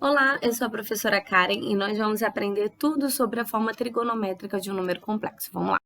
Olá, eu sou a professora Karen e nós vamos aprender tudo sobre a forma trigonométrica de um número complexo. Vamos lá.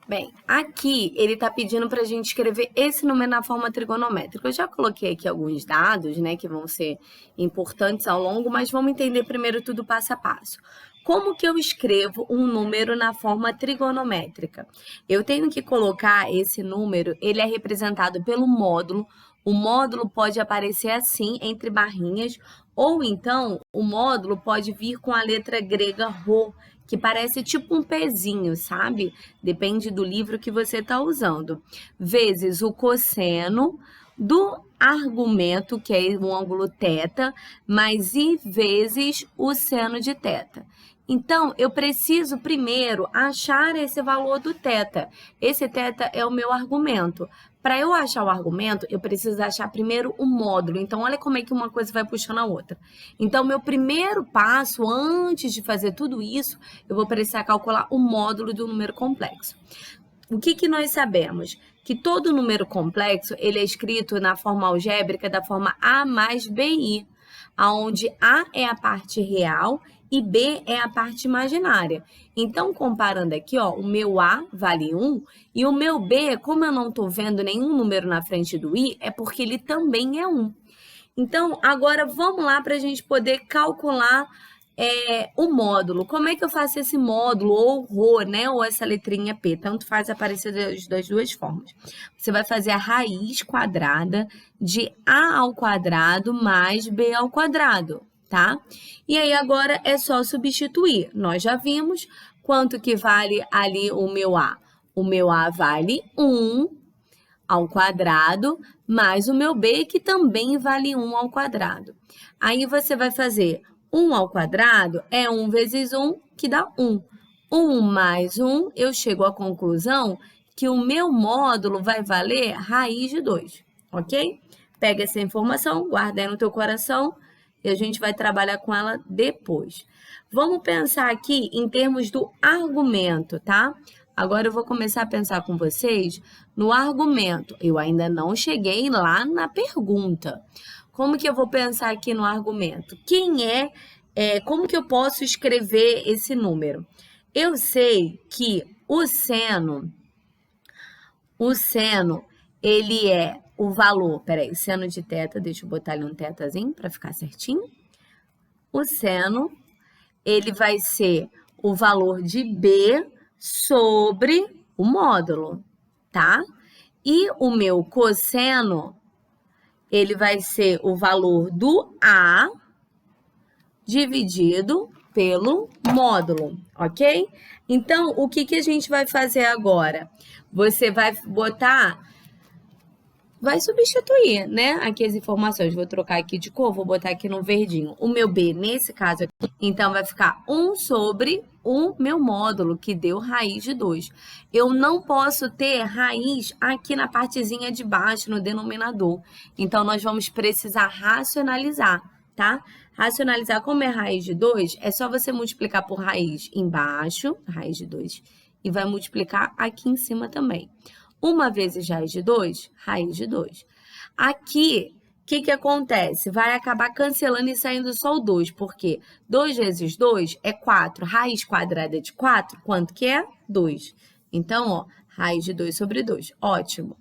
Bem, aqui ele está pedindo para a gente escrever esse número na forma trigonométrica. Eu já coloquei aqui alguns dados, né, que vão ser importantes ao longo, mas vamos entender primeiro tudo passo a passo. Como que eu escrevo um número na forma trigonométrica? Eu tenho que colocar esse número, ele é representado pelo módulo. O módulo pode aparecer assim, entre barrinhas, ou então o módulo pode vir com a letra grega rho, que parece tipo um pezinho, sabe? Depende do livro que você está usando. Vezes o cosseno do argumento, que é um ângulo θ, mais i vezes o seno de θ. Então, eu preciso primeiro achar esse valor do θ. Esse θ é o meu argumento. Para eu achar o argumento, eu preciso achar primeiro o módulo. Então, olha como é que uma coisa vai puxando a outra. Então, meu primeiro passo, antes de fazer tudo isso, eu vou precisar calcular o módulo do número complexo. O que nós sabemos? Que todo número complexo, ele é escrito na forma algébrica da forma A mais BI, onde A é a parte real e B é a parte imaginária. Então, comparando aqui, ó, o meu A vale 1 e o meu B, como eu não estou vendo nenhum número na frente do I, é porque ele também é 1. Então, agora vamos lá para a gente poder calcular o módulo. Como é que eu faço esse módulo, ou rho, né? Ou essa letrinha P, tanto faz aparecer das duas formas. Você vai fazer a raiz quadrada de A ao quadrado mais B ao quadrado, tá? E aí agora é só substituir. Nós já vimos quanto que vale ali o meu A. O meu A vale 1 ao quadrado, mais o meu B, que também vale 1 ao quadrado. Aí você vai fazer 1 ao quadrado é 1 vezes 1, que dá 1. 1 mais 1, eu chego à conclusão que o meu módulo vai valer raiz de 2, ok? Pega essa informação, guarda aí no teu coração e a gente vai trabalhar com ela depois. Vamos pensar aqui em termos do argumento, tá? Agora eu vou começar a pensar com vocês no argumento. Eu ainda não cheguei lá na pergunta. Como que eu vou pensar aqui no argumento? Como que eu posso escrever esse número? Eu sei que o seno, ele é o valor, peraí, seno de θ, deixa eu botar ali um θzinho para ficar certinho. O seno, ele vai ser o valor de B sobre o módulo, tá? E o meu cosseno, ele vai ser o valor do A dividido pelo módulo, ok? Então, o que a gente vai fazer agora? Você vai substituir, né? Aqui as informações. Vou trocar aqui de cor, vou botar aqui no verdinho. O meu B, nesse caso aqui, então vai ficar 1 sobre o meu módulo, que deu raiz de 2. Eu não posso ter raiz aqui na partezinha de baixo, no denominador. Então, nós vamos precisar racionalizar, tá? Racionalizar como é raiz de 2, é só você multiplicar por raiz embaixo, raiz de 2, e vai multiplicar aqui em cima também. 1 vezes raiz de 2, raiz de 2. Aqui, o que acontece? Vai acabar cancelando e saindo só o 2, porque 2 vezes 2 é 4. Raiz quadrada de 4, quanto que é? 2. Então, ó, raiz de 2 sobre 2. Ótimo.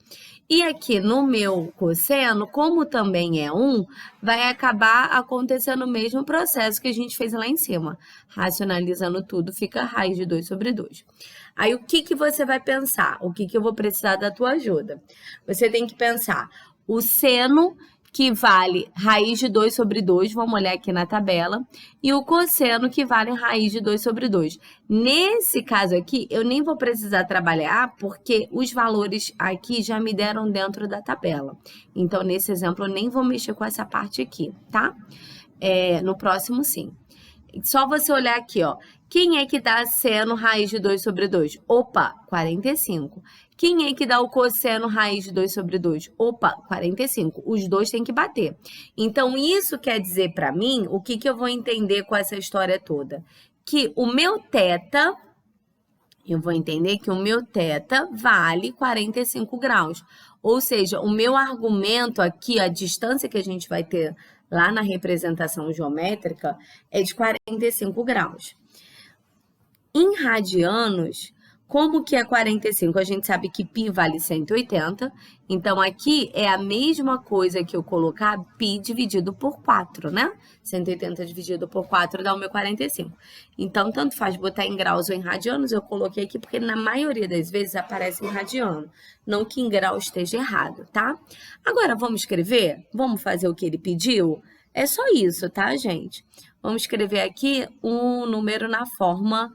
E aqui no meu cosseno, como também é 1, vai acabar acontecendo o mesmo processo que a gente fez lá em cima. Racionalizando tudo, fica raiz de 2 sobre 2. Aí, o que você vai pensar? O que eu vou precisar da tua ajuda? Você tem que pensar o seno, que vale raiz de 2 sobre 2, vamos olhar aqui na tabela, e o cosseno, que vale raiz de 2 sobre 2. Nesse caso aqui, eu nem vou precisar trabalhar, porque os valores aqui já me deram dentro da tabela. Então, nesse exemplo, eu nem vou mexer com essa parte aqui, tá? No próximo, sim. Só você olhar aqui, ó. Quem é que dá seno raiz de 2 sobre 2? Opa, 45. Quem é que dá o cosseno raiz de 2 sobre 2? Opa, 45. Os dois têm que bater. Então, isso quer dizer para mim, o que eu vou entender com essa história toda? Que o meu θ, eu vou entender que o meu θ vale 45 graus. Ou seja, o meu argumento aqui, a distância que a gente vai ter lá na representação geométrica é de 45 graus. Em radianos, como que é 45? A gente sabe que π vale 180, então aqui é a mesma coisa que eu colocar π dividido por 4, né? 180 dividido por 4 dá o meu 45. Então, tanto faz botar em graus ou em radianos, eu coloquei aqui porque na maioria das vezes aparece em radiano, não que em grau esteja errado, tá? Agora, vamos escrever? Vamos fazer o que ele pediu? É só isso, tá, gente? Vamos escrever aqui um número na forma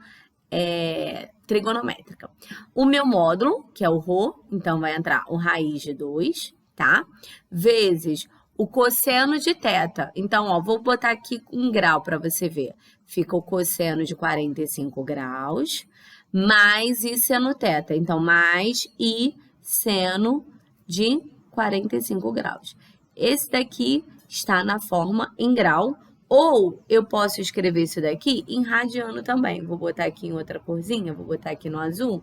trigonométrica. O meu módulo, que é o ρ, então vai entrar o raiz de 2, tá? Vezes o cosseno de θ. Então, ó, vou botar aqui um grau para você ver. Fica o cosseno de 45 graus, mais I seno θ. Então, mais I seno de 45 graus. Esse daqui está na forma em grau, ou eu posso escrever isso daqui em radiano também. Vou botar aqui em outra corzinha, vou botar aqui no azul.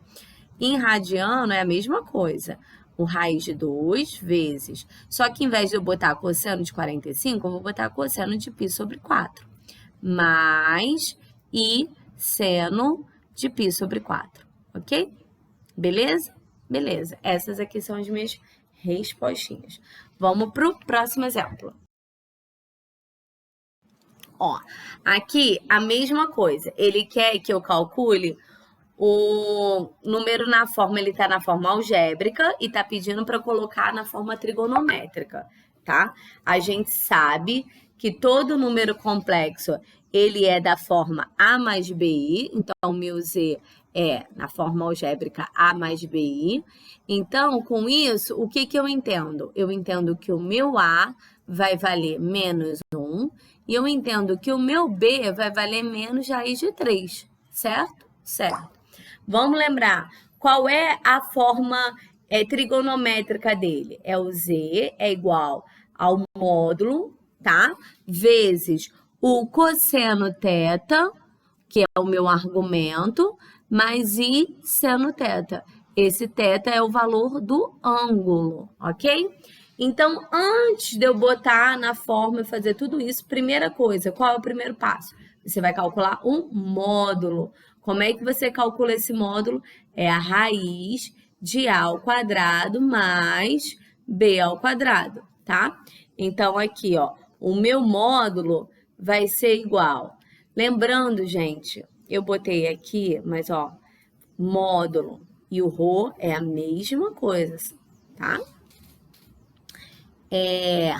Em radiano é a mesma coisa. O raiz de 2 vezes. Só que em vez de eu botar cosseno de 45, eu vou botar cosseno de π sobre 4. Mais I seno de π sobre 4. Ok? Beleza? Beleza. Essas aqui são as minhas respostinhas. Vamos para o próximo exemplo. Ó, aqui a mesma coisa. Ele quer que eu calcule o número na forma, ele está na forma algébrica e está pedindo para colocar na forma trigonométrica, tá? A gente sabe que todo número complexo, ele é da forma A mais BI, então o meu Z é na forma algébrica A mais BI. Então, com isso, o que eu entendo? Eu entendo que o meu A vai valer menos 1, e eu entendo que o meu B vai valer menos raiz de 3, certo? Certo. Vamos lembrar, qual é a forma trigonométrica dele? É o Z é igual ao módulo, tá? Vezes o cosseno θ, que é o meu argumento, mais I seno θ. Esse θ é o valor do ângulo, ok? Então, antes de eu botar na forma e fazer tudo isso, primeira coisa, qual é o primeiro passo? Você vai calcular um módulo. Como é que você calcula esse módulo? É a raiz de A ao quadrado mais B ao quadrado, tá? Então, aqui, ó, o meu módulo vai ser igual. Lembrando, gente, eu botei aqui, mas, ó, módulo e o ρ é a mesma coisa, tá?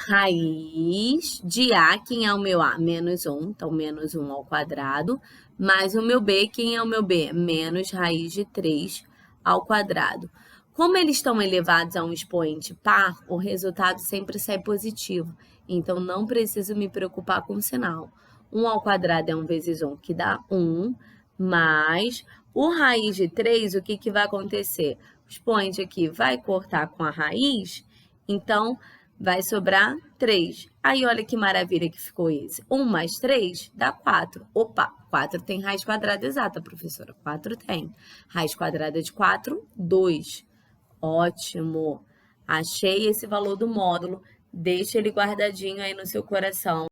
Raiz de A, quem é o meu A? Menos 1, então menos 1 ao quadrado, mais o meu B, quem é o meu B? Menos raiz de 3 ao quadrado. Como eles estão elevados a um expoente par, o resultado sempre sai positivo, então não preciso me preocupar com o sinal. 1 ao quadrado é 1 vezes 1, que dá 1, mais o raiz de 3, o que vai acontecer? O expoente aqui vai cortar com a raiz, então vai sobrar 3. Aí, olha que maravilha que ficou esse. 1 mais 3 dá 4. Opa, 4 tem raiz quadrada exata, professora. 4 tem. Raiz quadrada de 4, 2. Ótimo. Achei esse valor do módulo. Deixa ele guardadinho aí no seu coração.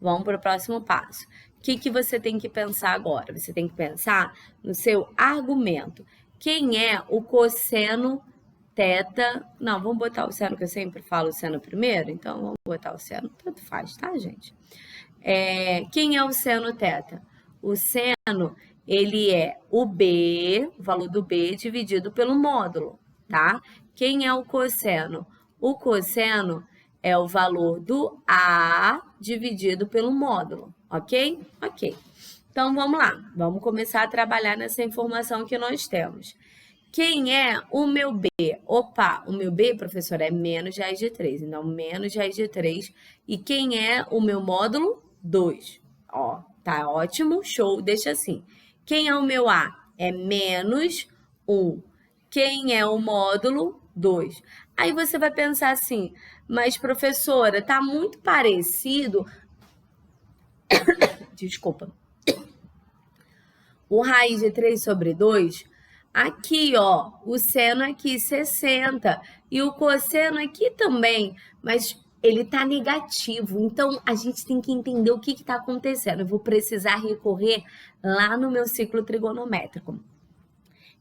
Vamos para o próximo passo. O que você tem que pensar agora? Você tem que pensar no seu argumento. Quem é o cosseno θ? Não, vamos botar o seno, que eu sempre falo o seno primeiro, então vamos botar o seno, tanto faz, tá, gente? Quem é o seno θ? O seno, ele é o B, o valor do B dividido pelo módulo, tá? Quem é o cosseno? O cosseno é o valor do A dividido pelo módulo, ok? Ok. Então, vamos lá. Vamos começar a trabalhar nessa informação que nós temos. Quem é o meu B? Opa, o meu B, professor, é menos raiz de 3. Então, menos raiz de 3. E quem é o meu módulo? 2. Ó, tá ótimo, show, deixa assim. Quem é o meu A? É menos 1. Quem é o módulo? 2. Aí você vai pensar assim, mas professora, tá muito parecido... Desculpa. O raiz de 3 sobre 2... Aqui, ó, o seno aqui 60 e o cosseno aqui também, mas ele tá negativo. Então a gente tem que entender o que está acontecendo. Eu vou precisar recorrer lá no meu ciclo trigonométrico.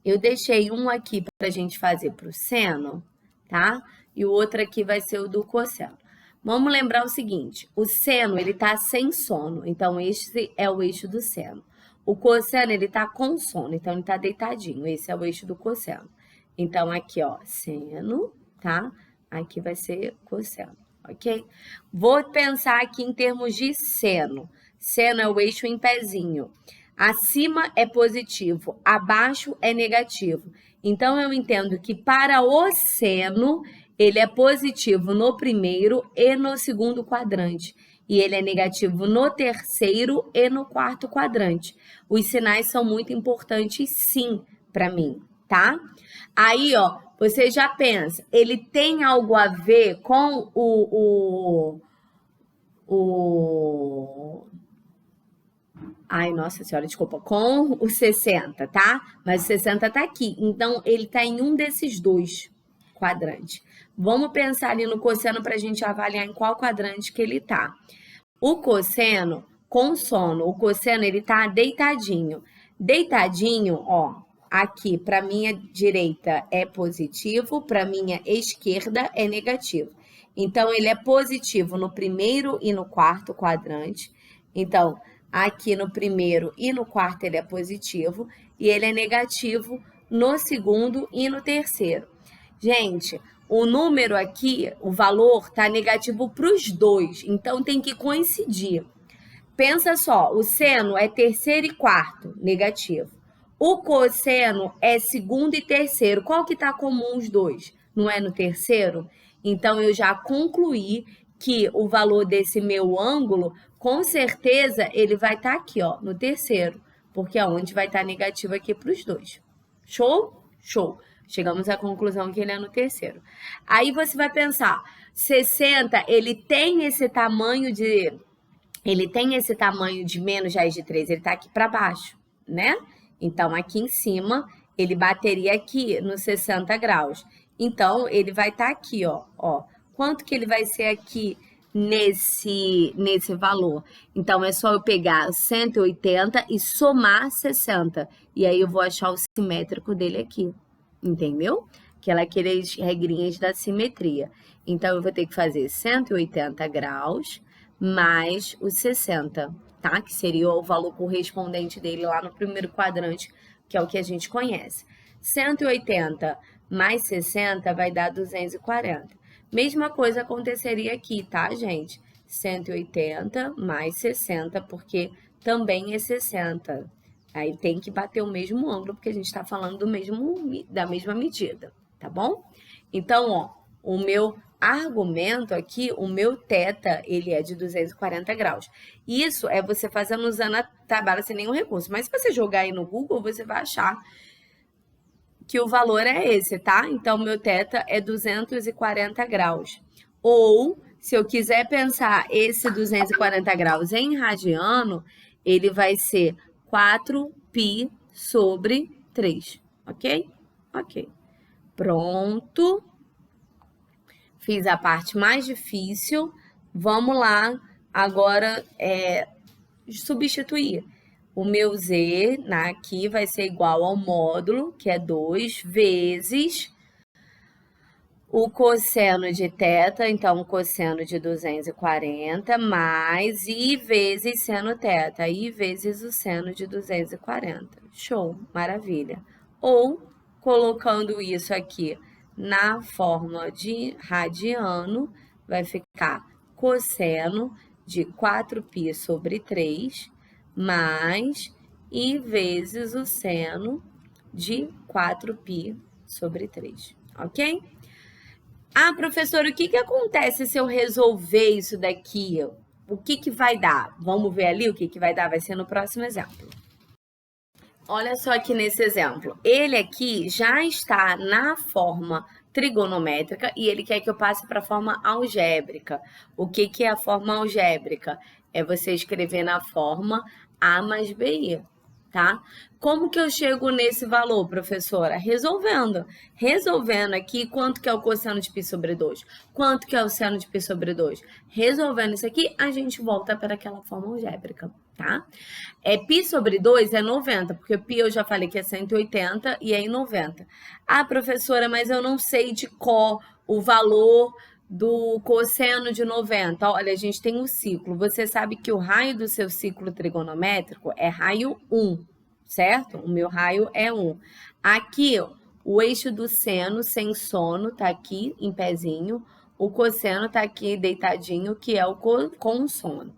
Eu deixei um aqui para a gente fazer para o seno, tá? E o outro aqui vai ser o do cosseno. Vamos lembrar o seguinte, o seno, ele tá sem sono, então esse é o eixo do seno. O cosseno, ele tá com sono, então ele tá deitadinho, esse é o eixo do cosseno. Então, aqui, ó, seno, tá? Aqui vai ser cosseno, ok? Vou pensar aqui em termos de seno. Seno é o eixo em pezinho. Acima é positivo, abaixo é negativo. Então, eu entendo que para o seno, ele é positivo no primeiro e no segundo quadrante. E ele é negativo no terceiro e no quarto quadrante. Os sinais são muito importantes, sim, para mim, tá? Aí, ó, você já pensa, ele tem algo a ver com Ai, nossa senhora, desculpa, com o 60, tá? Mas o 60 tá aqui, então ele tá em um desses dois quadrantes. Vamos pensar ali no cosseno para a gente avaliar em qual quadrante que ele tá. O cosseno, com sono, o cosseno ele tá deitadinho. Deitadinho, ó, aqui para minha direita é positivo, para minha esquerda é negativo. Então, ele é positivo no primeiro e no quarto quadrante. Então, aqui no primeiro e no quarto ele é positivo e ele é negativo no segundo e no terceiro. Gente, o número aqui, o valor, tá negativo para os dois, então tem que coincidir. Pensa só, o seno é terceiro e quarto, negativo. O cosseno é segundo e terceiro. Qual que tá comum os dois? Não é no terceiro? Então, eu já concluí que o valor desse meu ângulo, com certeza, ele vai estar aqui, ó, no terceiro, porque é onde vai estar negativo aqui para os dois. Show? Show. Chegamos à conclusão que ele é no terceiro. Aí você vai pensar, 60, ele tem esse tamanho de menos raiz de 3, ele está aqui para baixo, né? Então, aqui em cima, ele bateria aqui nos 60 graus. Então, ele vai estar aqui, ó. Quanto que ele vai ser aqui nesse valor? Então, é só eu pegar 180 e somar 60. E aí, eu vou achar o simétrico dele aqui, entendeu? Aquelas regrinhas da simetria. Então, eu vou ter que fazer 180 graus mais os 60, tá? Que seria o valor correspondente dele lá no primeiro quadrante, que é o que a gente conhece. 180 mais 60 vai dar 240. Mesma coisa aconteceria aqui, tá, gente? 180 mais 60, porque também é 60. Aí tem que bater o mesmo ângulo, porque a gente está falando da mesma medida, tá bom? Então, ó, o meu argumento aqui, o meu θ, ele é de 240 graus. Isso é você fazendo usando a tabela sem nenhum recurso. Mas se você jogar aí no Google, você vai achar que o valor é esse, tá? Então, meu θ é 240 graus. Ou, se eu quiser pensar esse 240 graus em radiano, ele vai ser 4π sobre 3, ok? Ok. Pronto. Fiz a parte mais difícil. Vamos lá, agora substituir. O meu z aqui vai ser igual ao módulo, que é 2 vezes o cosseno de θ, então o cosseno de 240, mais i vezes seno θ, i vezes o seno de 240. Show, maravilha. Ou, colocando isso aqui na forma de radiano, vai ficar cosseno de 4π sobre 3, mais i vezes o seno de 4π sobre 3, ok? Ah, professora, o que acontece se eu resolver isso daqui? O que vai dar? Vamos ver ali o que vai dar? Vai ser no próximo exemplo. Olha só aqui nesse exemplo. Ele aqui já está na forma trigonométrica e ele quer que eu passe para a forma algébrica. O que é a forma algébrica? É você escrever na forma A mais BI, tá? Como que eu chego nesse valor, professora? Resolvendo. Resolvendo aqui, quanto que é o cosseno de π sobre 2? Quanto que é o seno de π sobre 2? Resolvendo isso aqui, a gente volta para aquela forma algébrica, tá? π sobre 2 é 90, porque π eu já falei que é 180 e é em 90. Ah, professora, mas eu não sei de qual o valor do cosseno de 90. Olha, a gente tem um ciclo. Você sabe que o raio do seu ciclo trigonométrico é raio 1, certo? O meu raio é 1. Aqui, o eixo do seno sem sono tá aqui em pezinho. O cosseno tá aqui deitadinho, que é o com sono.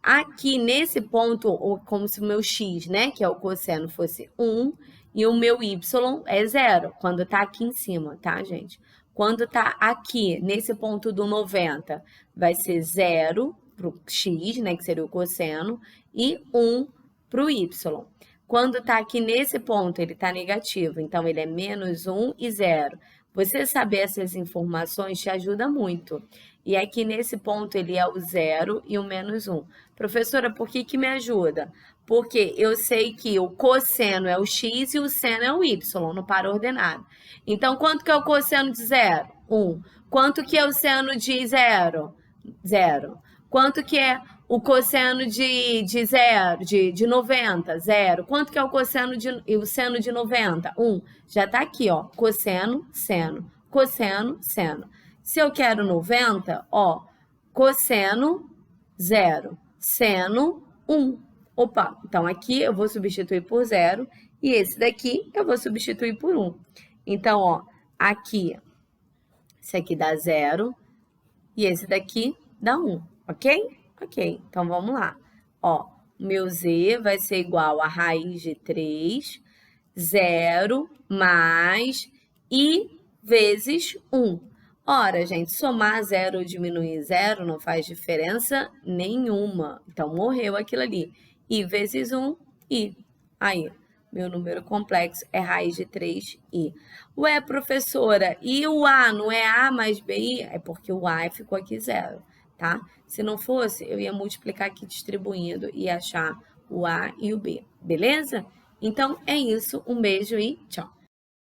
Aqui nesse ponto, como se o meu x, né, que é o cosseno, fosse 1 e o meu y é 0, quando tá aqui em cima, tá, gente? Quando tá aqui, nesse ponto do 90, vai ser 0 para o x, né, que seria o cosseno, e 1 para o y. Quando tá aqui nesse ponto, ele tá negativo, então ele é menos 1 e 0. Você saber essas informações te ajuda muito. E aqui nesse ponto ele é o 0 e o menos 1. Professora, por que me ajuda? Porque eu sei que o cosseno é o x e o seno é o y, no par ordenado. Então, quanto que é o cosseno de 0? 1. Quanto que é o seno de 0? 0. Quanto que é o cosseno de 90? 0. Quanto que é o cosseno e o seno de 90? 1. Já tá aqui, ó, cosseno, seno, cosseno, seno. Se eu quero 90, ó, cosseno 0, seno 1. Opa, então aqui eu vou substituir por 0 e esse daqui eu vou substituir por 1. Então, ó, aqui, esse aqui dá 0 e esse daqui dá 1, ok? Ok, então vamos lá. Ó, meu z vai ser igual a raiz de 3, 0 mais i vezes 1. Ora, gente, somar 0 ou diminuir 0 não faz diferença nenhuma. Então, morreu aquilo ali. I vezes 1, i. Aí, meu número complexo é raiz de 3i. Ué, professora, e o A não é A mais BI? É porque o A ficou aqui 0, tá? Se não fosse, eu ia multiplicar aqui distribuindo e achar o A e o B, beleza? Então, é isso. Um beijo e tchau!